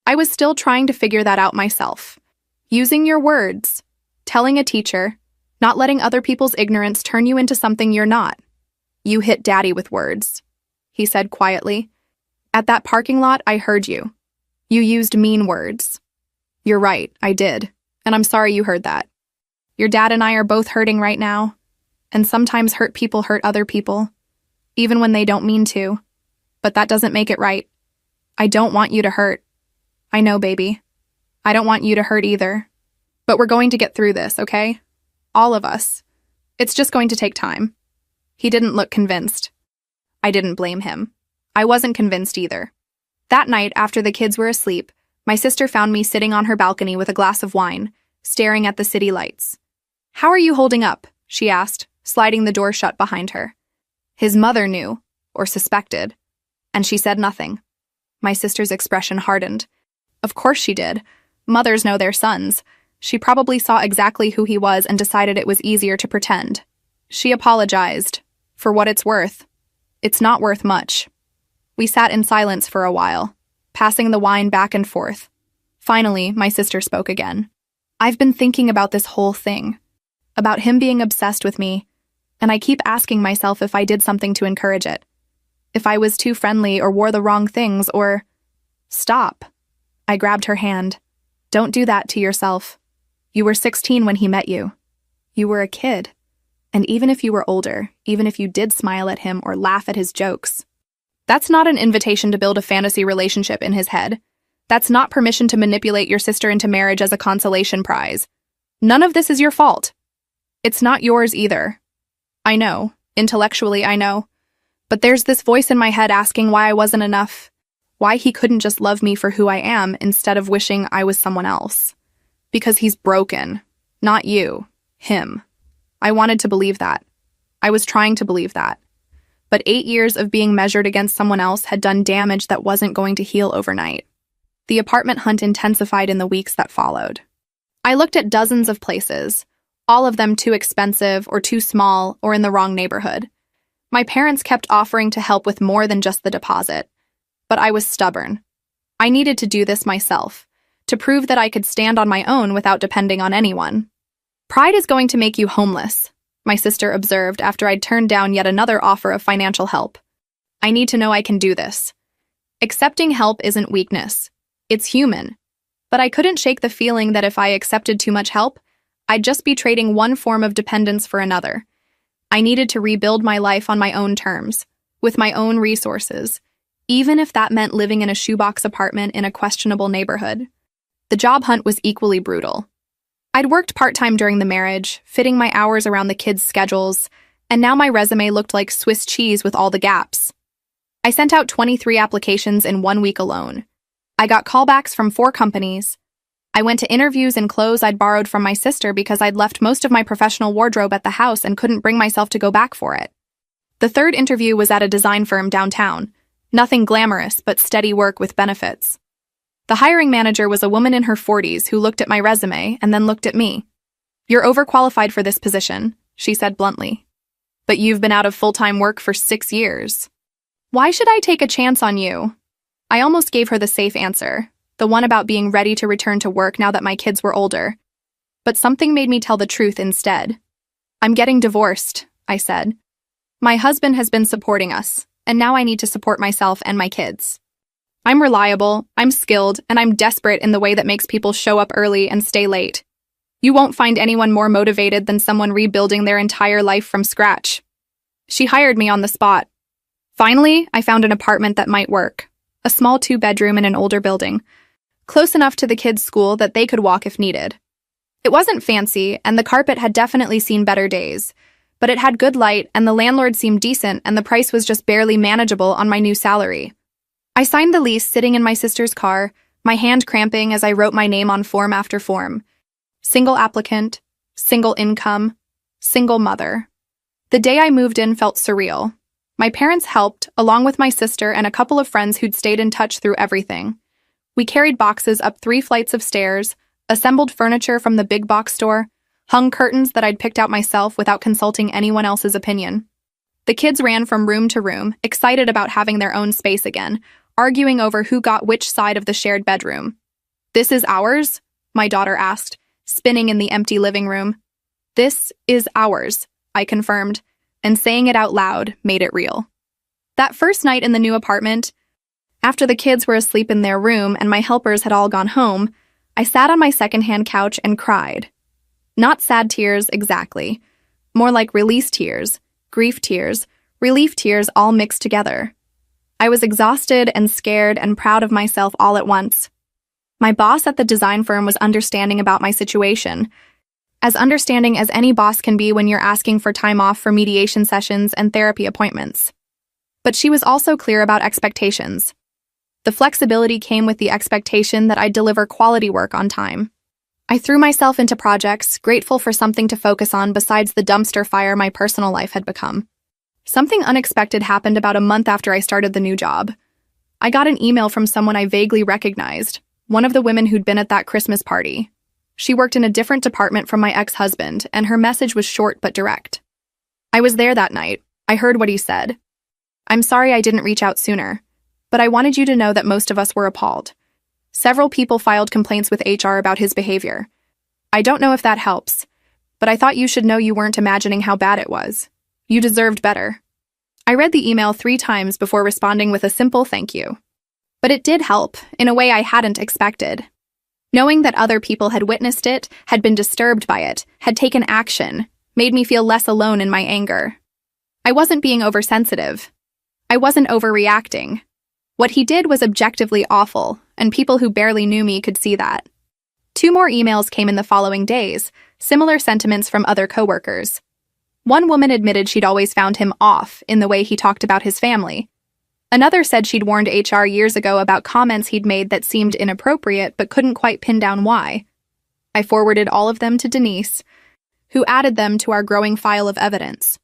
I was still trying to figure that out myself. Using your words, telling a teacher, not letting other people's ignorance turn you into something you're not. You hit Daddy with words, he said quietly. At that parking lot, I heard you. You used mean words. You're right, I did, and I'm sorry you heard that. Your dad and I are both hurting right now, and sometimes hurt people hurt other people, even when they don't mean to, but that doesn't make it right. I don't want you to hurt. I know, baby. I don't want you to hurt either. But we're going to get through this, okay? All of us. It's just going to take time. He didn't look convinced. I didn't blame him. I wasn't convinced either. That night, after the kids were asleep, my sister found me sitting on her balcony with a glass of wine, staring at the city lights. How are you holding up? She asked, sliding the door shut behind her. His mother knew, or suspected, and she said nothing. My sister's expression hardened. Of course she did. Mothers know their sons. She probably saw exactly who he was and decided it was easier to pretend. She apologized. For what it's worth. It's not worth much. We sat in silence for a while, passing the wine back and forth. Finally, my sister spoke again. I've been thinking about this whole thing, about him being obsessed with me, and I keep asking myself if I did something to encourage it. If I was too friendly or wore the wrong things or... Stop. I grabbed her hand. Don't do that to yourself. You were 16 when he met you. You were a kid. And even if you were older, even if you did smile at him or laugh at his jokes, that's not an invitation to build a fantasy relationship in his head. That's not permission to manipulate your sister into marriage as a consolation prize. None of this is your fault. It's not yours either. I know. Intellectually, I know. But there's this voice in my head asking why I wasn't enough. Why he couldn't just love me for who I am instead of wishing I was someone else. Because he's broken. Not you. Him. I wanted to believe that. I was trying to believe that. But 8 years of being measured against someone else had done damage that wasn't going to heal overnight. The apartment hunt intensified in the weeks that followed. I looked at dozens of places, all of them too expensive or too small or in the wrong neighborhood. My parents kept offering to help with more than just the deposit. But I was stubborn. I needed to do this myself, to prove that I could stand on my own without depending on anyone. Pride is going to make you homeless, my sister observed after I'd turned down yet another offer of financial help. I need to know I can do this. Accepting help isn't weakness. It's human. But I couldn't shake the feeling that if I accepted too much help, I'd just be trading one form of dependence for another. I needed to rebuild my life on my own terms, with my own resources, even if that meant living in a shoebox apartment in a questionable neighborhood. The job hunt was equally brutal. I'd worked part-time during the marriage, fitting my hours around the kids' schedules, and now my resume looked like Swiss cheese with all the gaps. I sent out 23 applications in 1 week alone. I got callbacks from 4 companies. I went to interviews in clothes I'd borrowed from my sister because I'd left most of my professional wardrobe at the house and couldn't bring myself to go back for it. The 3rd interview was at a design firm downtown. Nothing glamorous, but steady work with benefits. The hiring manager was a woman in her 40s who looked at my resume and then looked at me. "You're overqualified for this position," she said bluntly. "But you've been out of full-time work for 6 years. Why should I take a chance on you?" I almost gave her the safe answer, the one about being ready to return to work now that my kids were older. But something made me tell the truth instead. "I'm getting divorced," I said. "My husband has been supporting us, and now I need to support myself and my kids. I'm reliable, I'm skilled, and I'm desperate in the way that makes people show up early and stay late. You won't find anyone more motivated than someone rebuilding their entire life from scratch." She hired me on the spot. Finally, I found an apartment that might work. A small 2-bedroom in an older building, close enough to the kids' school that they could walk if needed. It wasn't fancy, and the carpet had definitely seen better days, but it had good light, and the landlord seemed decent, and the price was just barely manageable on my new salary. I signed the lease sitting in my sister's car, my hand cramping as I wrote my name on form after form. Single applicant, single income, single mother. The day I moved in felt surreal. My parents helped, along with my sister and a couple of friends who'd stayed in touch through everything. We carried boxes up 3 flights of stairs, assembled furniture from the big box store, hung curtains that I'd picked out myself without consulting anyone else's opinion. The kids ran from room to room, excited about having their own space again, arguing over who got which side of the shared bedroom. "This is ours?" my daughter asked, spinning in the empty living room. "This is ours," I confirmed, and saying it out loud made it real. That first night in the new apartment, after the kids were asleep in their room and my helpers had all gone home, I sat on my secondhand couch and cried. Not sad tears exactly, more like release tears, grief tears, relief tears all mixed together. I was exhausted and scared and proud of myself all at once. My boss at the design firm was understanding about my situation, as understanding as any boss can be when you're asking for time off for mediation sessions and therapy appointments. But she was also clear about expectations. The flexibility came with the expectation that I'd deliver quality work on time. I threw myself into projects, grateful for something to focus on besides the dumpster fire my personal life had become. Something unexpected happened about a month after I started the new job. I got an email from someone I vaguely recognized, one of the women who'd been at that Christmas party. She worked in a different department from my ex-husband, and her message was short but direct. I was there that night. I heard what he said. "I'm sorry I didn't reach out sooner, but I wanted you to know that most of us were appalled. Several people filed complaints with HR about his behavior. I don't know if that helps, but I thought you should know you weren't imagining how bad it was. You deserved better." I read the email 3 times before responding with a simple thank you. But it did help, in a way I hadn't expected. Knowing that other people had witnessed it, had been disturbed by it, had taken action, made me feel less alone in my anger. I wasn't being oversensitive. I wasn't overreacting. What he did was objectively awful, and people who barely knew me could see that. 2 more emails came in the following days, similar sentiments from other coworkers. One woman admitted she'd always found him off in the way he talked about his family. Another said she'd warned HR years ago about comments he'd made that seemed inappropriate but couldn't quite pin down why. I forwarded all of them to Denise, who added them to our growing file of evidence.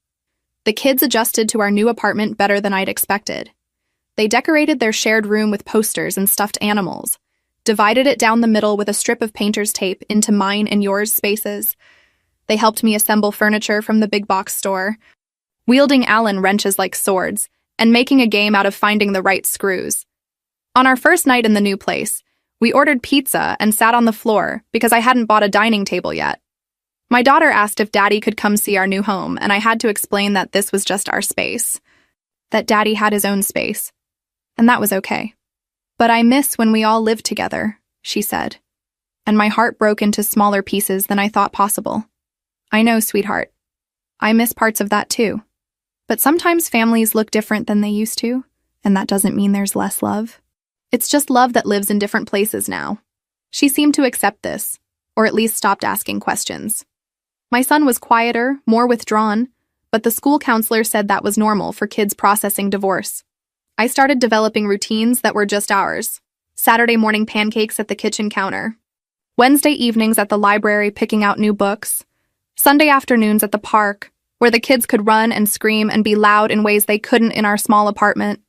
The kids adjusted to our new apartment better than I'd expected. They decorated their shared room with posters and stuffed animals, divided it down the middle with a strip of painter's tape into mine and yours spaces. They helped me assemble furniture from the big box store, wielding Allen wrenches like swords, and making a game out of finding the right screws. On our first night in the new place, we ordered pizza and sat on the floor because I hadn't bought a dining table yet. My daughter asked if Daddy could come see our new home, and I had to explain that this was just our space, that Daddy had his own space, and that was okay. "But I miss when we all lived together," she said. and my heart broke into smaller pieces than I thought possible. I know, sweetheart. I miss parts of that too. But sometimes families look different than they used to, and that doesn't mean there's less love. It's just love that lives in different places now. She seemed to accept this, or at least stopped asking questions. My son was quieter, more withdrawn, but the school counselor said that was normal for kids processing divorce. I started developing routines that were just ours. Saturday morning pancakes at the kitchen counter. Wednesday evenings at the library picking out new books. Sunday afternoons at the park, where the kids could run and scream and be loud in ways they couldn't in our small apartment.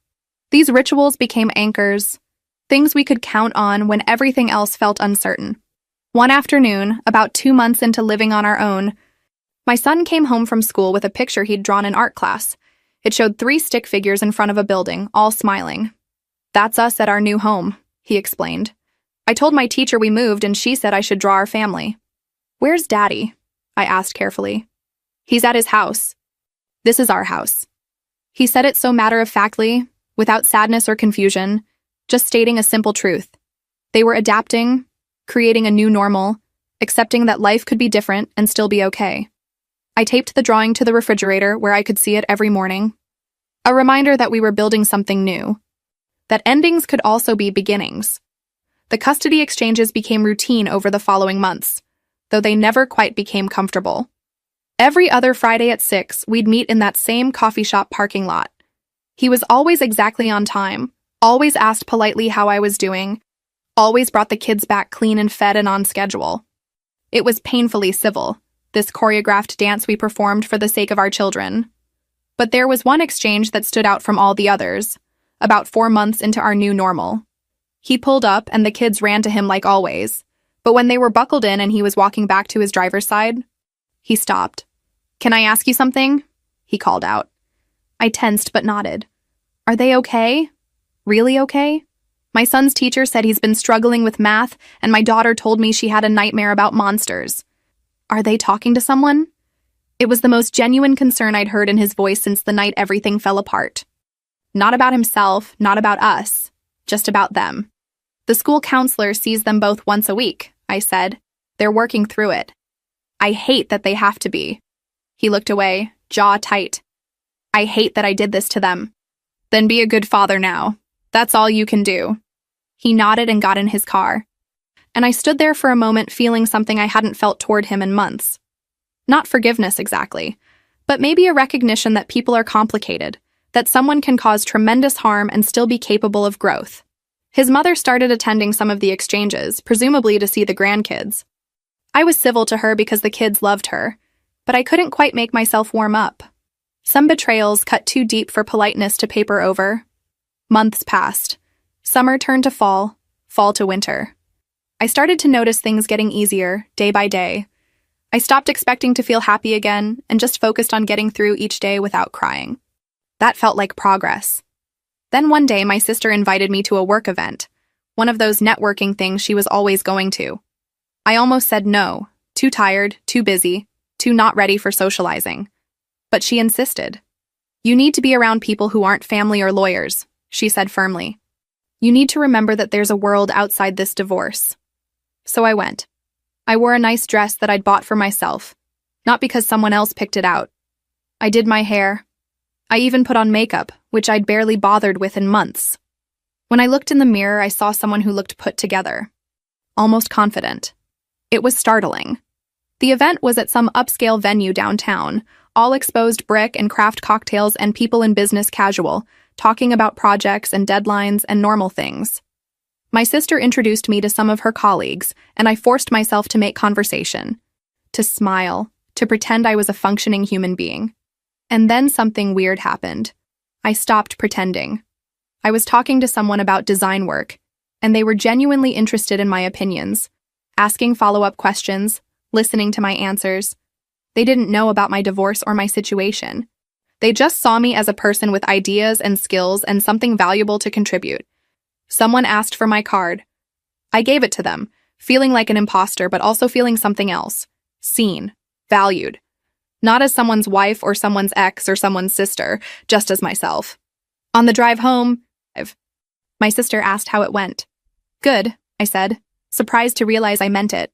These rituals became anchors, things we could count on when everything else felt uncertain. One afternoon, about 2 months into living on our own, my son came home from school with a picture he'd drawn in art class. It showed 3 stick figures in front of a building, all smiling. "That's us at our new home," he explained. "I told my teacher we moved and she said I should draw our family." "Where's Daddy?" I asked carefully. "He's at his house. This is our house." He said it so matter-of-factly, without sadness or confusion, just stating a simple truth. They were adapting, creating a new normal, accepting that life could be different and still be okay. I taped the drawing to the refrigerator where I could see it every morning. A reminder that we were building something new. That endings could also be beginnings. The custody exchanges became routine over the following months, though they never quite became comfortable. Every other Friday at 6, we'd meet in that same coffee shop parking lot. He was always exactly on time, always asked politely how I was doing, always brought the kids back clean and fed and on schedule. It was painfully civil, this choreographed dance we performed for the sake of our children. But there was one exchange that stood out from all the others, about 4 months into our new normal. He pulled up and the kids ran to him like always, but when they were buckled in and he was walking back to his driver's side, he stopped. "Can I ask you something?" he called out. I tensed but nodded. "Are they okay? Really okay? My son's teacher said he's been struggling with math, and my daughter told me she had a nightmare about monsters. Are they talking to someone?" It was the most genuine concern I'd heard in his voice since the night everything fell apart. Not about himself, not about us, just about them. "The school counselor sees them both once a week," I said. "They're working through it." "I hate that they have to be." He looked away, jaw tight. "I hate that I did this to them." "Then be a good father now. That's all you can do." He nodded and got in his car. And I stood there for a moment feeling something I hadn't felt toward him in months. Not forgiveness exactly, but maybe a recognition that people are complicated, that someone can cause tremendous harm and still be capable of growth. His mother started attending some of the exchanges, presumably to see the grandkids. I was civil to her because the kids loved her, but I couldn't quite make myself warm up. Some betrayals cut too deep for politeness to paper over. Months passed. Summer turned to fall, fall to winter. I started to notice things getting easier, day by day. I stopped expecting to feel happy again and just focused on getting through each day without crying. That felt like progress. Then one day, my sister invited me to a work event, one of those networking things she was always going to. I almost said no, too tired, too busy, too not ready for socializing. But she insisted. "You need to be around people who aren't family or lawyers," she said firmly. "You need to remember that there's a world outside this divorce." So I went. I wore a nice dress that I'd bought for myself, not because someone else picked it out. I did my hair. I even put on makeup, which I'd barely bothered with in months. When I looked in the mirror, I saw someone who looked put together, almost confident. It was startling. The event was at some upscale venue downtown, all exposed brick and craft cocktails and people in business casual, talking about projects and deadlines and normal things. My sister introduced me to some of her colleagues, and I forced myself to make conversation, to smile, to pretend I was a functioning human being. And then something weird happened. I stopped pretending. I was talking to someone about design work, and they were genuinely interested in my opinions, asking follow-up questions, listening to my answers. They didn't know about my divorce or my situation. They just saw me as a person with ideas and skills and something valuable to contribute. Someone asked for my card. I gave it to them, feeling like an imposter but also feeling something else. Seen. Valued. Not as someone's wife or someone's ex or someone's sister, just as myself. On the drive home, my sister asked how it went. "Good," I said. surprised to realize I meant it.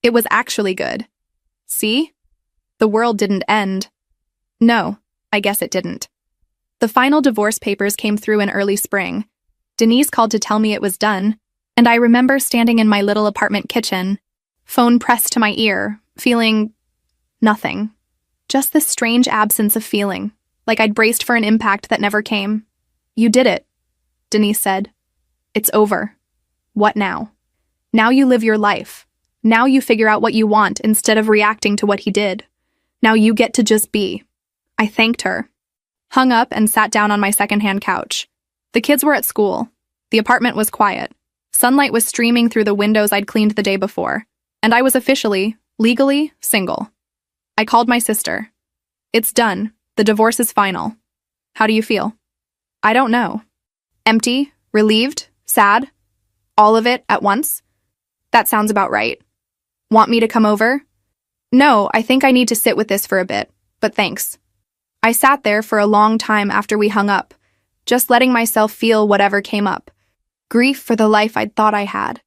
It was actually good. See? The world didn't end. No, I guess it didn't. The final divorce papers came through in early spring. Denise called to tell me it was done, and I remember standing in my little apartment kitchen, phone pressed to my ear, feeling nothing. Just this strange absence of feeling, like I'd braced for an impact that never came. You did it, Denise said. It's over. What now? Now you live your life. Now you figure out what you want instead of reacting to what he did. Now you get to just be. I thanked her, hung up and sat down on my secondhand couch. The kids were at school. The apartment was quiet. Sunlight was streaming through the windows I'd cleaned the day before, and I was officially, legally, single. I called my sister. It's done. The divorce is final. How do you feel? I don't know. Empty, relieved, sad, all of it at once? That sounds about right. Want me to come over? No, I think I need to sit with this for a bit, but thanks. I sat there for a long time after we hung up, just letting myself feel whatever came up. Grief for the life I'd thought I had.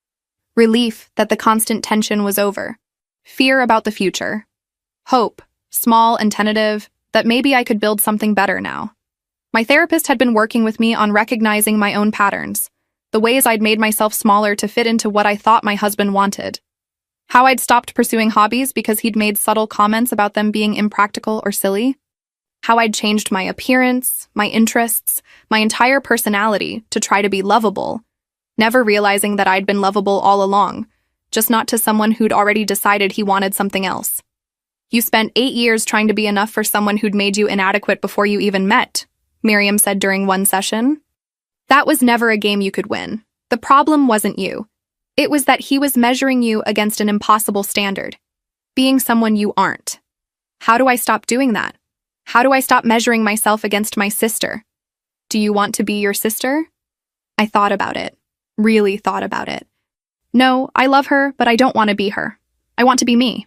Relief that the constant tension was over. Fear about the future. Hope, small and tentative, that maybe I could build something better now. My therapist had been working with me on recognizing my own patterns, the ways I'd made myself smaller to fit into what I thought my husband wanted. How I'd stopped pursuing hobbies because he'd made subtle comments about them being impractical or silly. How I'd changed my appearance, my interests, my entire personality to try to be lovable, never realizing that I'd been lovable all along, just not to someone who'd already decided he wanted something else. You spent 8 years trying to be enough for someone who'd made you inadequate before you even met, Miriam said during one session. That was never a game you could win. The problem wasn't you. It was that he was measuring you against an impossible standard, being someone you aren't. How do I stop doing that? How do I stop measuring myself against my sister? Do you want to be your sister? I thought about it. Really thought about it. No, I love her, but I don't want to be her. I want to be me.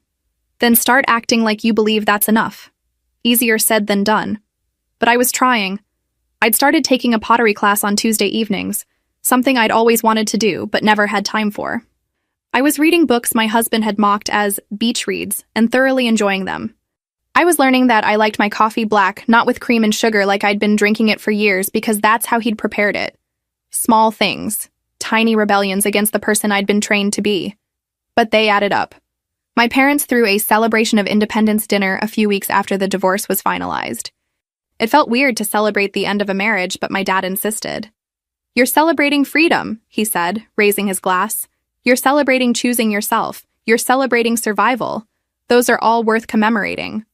Then start acting like you believe that's enough. Easier said than done. But I was trying. I'd started taking a pottery class on Tuesday evenings, something I'd always wanted to do but never had time for. I was reading books my husband had mocked as beach reads and thoroughly enjoying them. I was learning that I liked my coffee black, not with cream and sugar like I'd been drinking it for years because that's how he'd prepared it. Small things, tiny rebellions against the person I'd been trained to be. But they added up. My parents threw a celebration of independence dinner a few weeks after the divorce was finalized. It felt weird to celebrate the end of a marriage, but my dad insisted. You're celebrating freedom, he said, raising his glass. You're celebrating choosing yourself. You're celebrating survival. Those are all worth commemorating.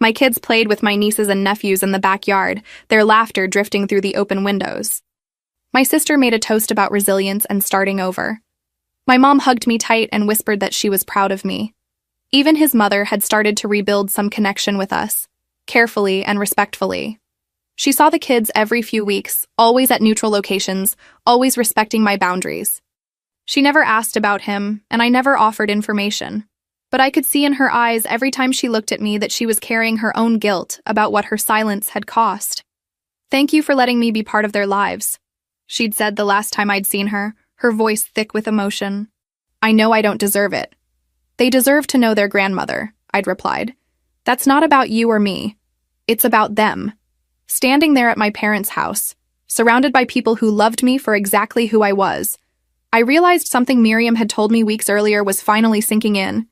My kids played with my nieces and nephews in the backyard, their laughter drifting through the open windows. My sister made a toast about resilience and starting over. My mom hugged me tight and whispered that she was proud of me. Even his mother had started to rebuild some connection with us, carefully and respectfully. She saw the kids every few weeks, always at neutral locations, always respecting my boundaries. She never asked about him, and I never offered information. But I could see in her eyes every time she looked at me that she was carrying her own guilt about what her silence had cost. Thank you for letting me be part of their lives, she'd said the last time I'd seen her, her voice thick with emotion. I know I don't deserve it. They deserve to know their grandmother, I'd replied. That's not about you or me. It's about them. Standing there at my parents' house, surrounded by people who loved me for exactly who I was, I realized something Miriam had told me weeks earlier was finally sinking in.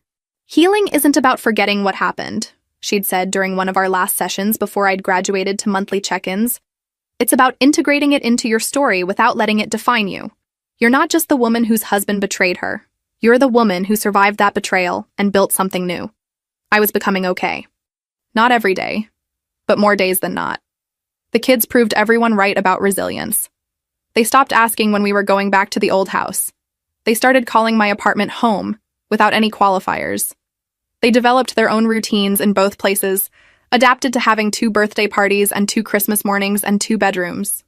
Healing isn't about forgetting what happened, she'd said during one of our last sessions before I'd graduated to monthly check-ins. It's about integrating it into your story without letting it define you. You're not just the woman whose husband betrayed her. You're the woman who survived that betrayal and built something new. I was becoming okay. Not every day, but more days than not. The kids proved everyone right about resilience. They stopped asking when we were going back to the old house. They started calling my apartment home, without any qualifiers. They developed their own routines in both places, adapted to having 2 birthday parties and 2 Christmas mornings and 2 bedrooms.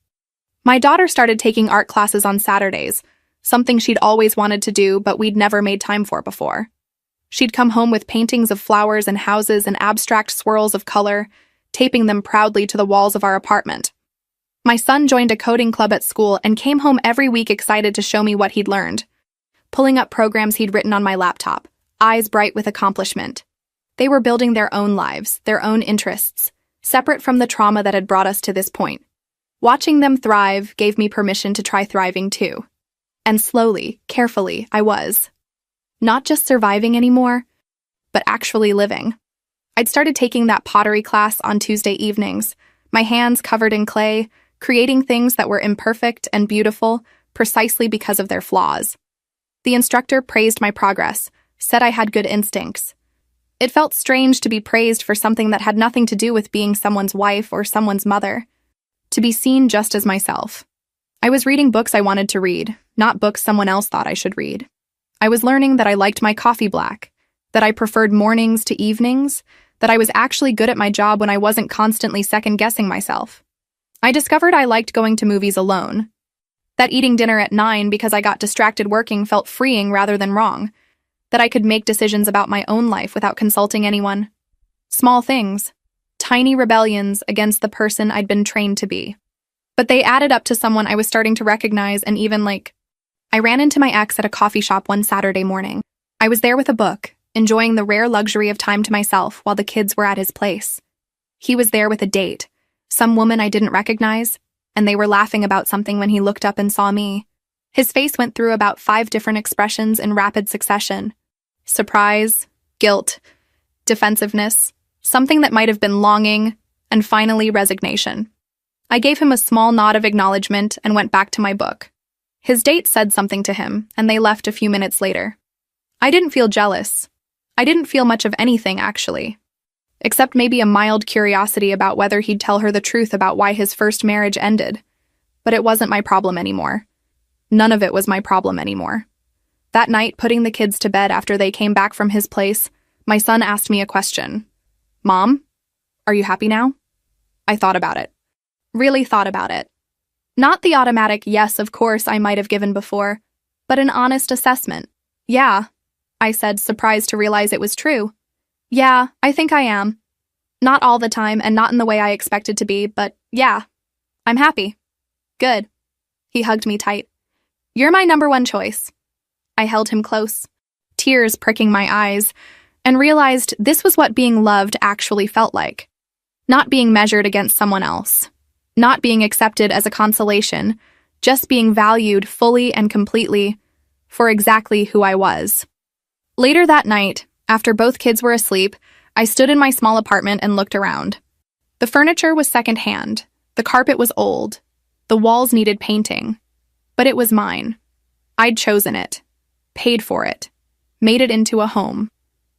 My daughter started taking art classes on Saturdays, something she'd always wanted to do but we'd never made time for before. She'd come home with paintings of flowers and houses and abstract swirls of color, taping them proudly to the walls of our apartment. My son joined a coding club at school and came home every week excited to show me what he'd learned. pulling up programs he'd written on my laptop, eyes bright with accomplishment. They were building their own lives, their own interests, separate from the trauma that had brought us to this point. Watching them thrive gave me permission to try thriving too. And slowly, carefully, I was. Not just surviving anymore, but actually living. I'd started taking that pottery class on Tuesday evenings, my hands covered in clay, creating things that were imperfect and beautiful precisely because of their flaws. The instructor praised my progress, said I had good instincts. It felt strange to be praised for something that had nothing to do with being someone's wife or someone's mother. To be seen just as myself. I was reading books I wanted to read, not books someone else thought I should read. I was learning that I liked my coffee black, that I preferred mornings to evenings, that I was actually good at my job when I wasn't constantly second-guessing myself. I discovered I liked going to movies alone. That eating dinner at 9 because I got distracted working felt freeing rather than wrong. That I could make decisions about my own life without consulting anyone. Small things. Tiny rebellions against the person I'd been trained to be. But they added up to someone I was starting to recognize and even like. I ran into my ex at a coffee shop one Saturday morning. I was there with a book, enjoying the rare luxury of time to myself while the kids were at his place. He was there with a date, some woman I didn't recognize, and they were laughing about something when he looked up and saw me. His face went through about 5 different expressions in rapid succession. Surprise, guilt, defensiveness, something that might have been longing, and finally resignation. I gave him a small nod of acknowledgement and went back to my book. His date said something to him, and they left a few minutes later. I didn't feel jealous. I didn't feel much of anything, actually. Except maybe a mild curiosity about whether he'd tell her the truth about why his first marriage ended. But it wasn't my problem anymore. None of it was my problem anymore. That night, putting the kids to bed after they came back from his place, my son asked me a question. Mom, are you happy now? I thought about it. Really thought about it. Not the automatic yes, of course, I might have given before, but an honest assessment. Yeah, I said, surprised to realize it was true. Yeah, I think I am. Not all the time and not in the way I expected to be, but yeah, I'm happy. Good. He hugged me tight. You're my number one choice. I held him close, tears pricking my eyes, and realized this was what being loved actually felt like. Not being measured against someone else. Not being accepted as a consolation, just being valued fully and completely for exactly who I was. Later that night, after both kids were asleep, I stood in my small apartment and looked around. The furniture was secondhand, the carpet was old, the walls needed painting, but it was mine. I'd chosen it, paid for it, made it into a home.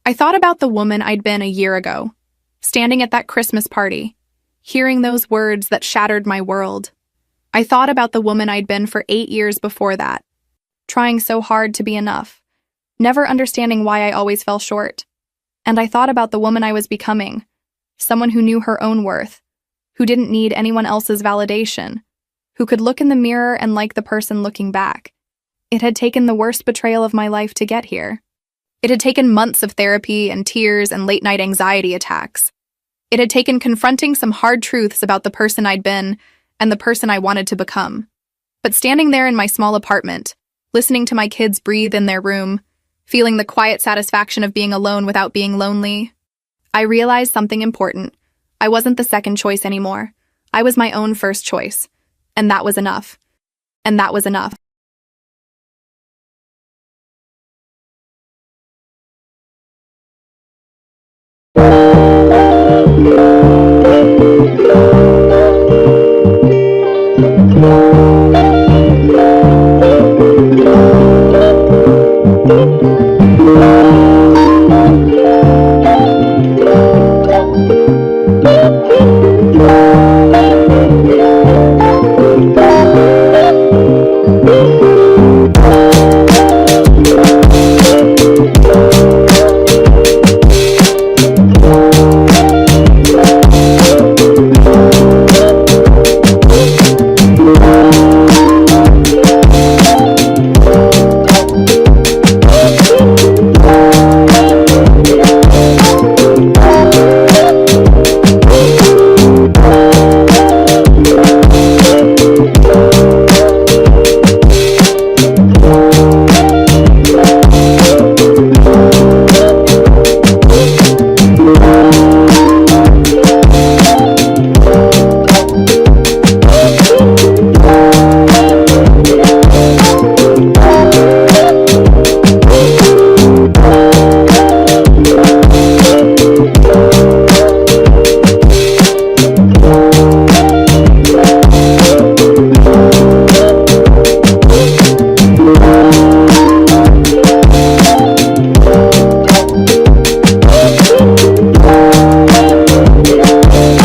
I thought about the woman I'd been a year ago, standing at that Christmas party, hearing those words that shattered my world. I thought about the woman I'd been for 8 years before that, trying so hard to be enough, never understanding why I always fell short. And I thought about the woman I was becoming, someone who knew her own worth, who didn't need anyone else's validation, who could look in the mirror and like the person looking back. It had taken the worst betrayal of my life to get here. It had taken months of therapy and tears and late-night anxiety attacks. It had taken confronting some hard truths about the person I'd been and the person I wanted to become. But standing there in my small apartment, listening to my kids breathe in their room, feeling the quiet satisfaction of being alone without being lonely, I realized something important. I wasn't the second choice anymore. I was my own first choice. And that was enough. And that was enough.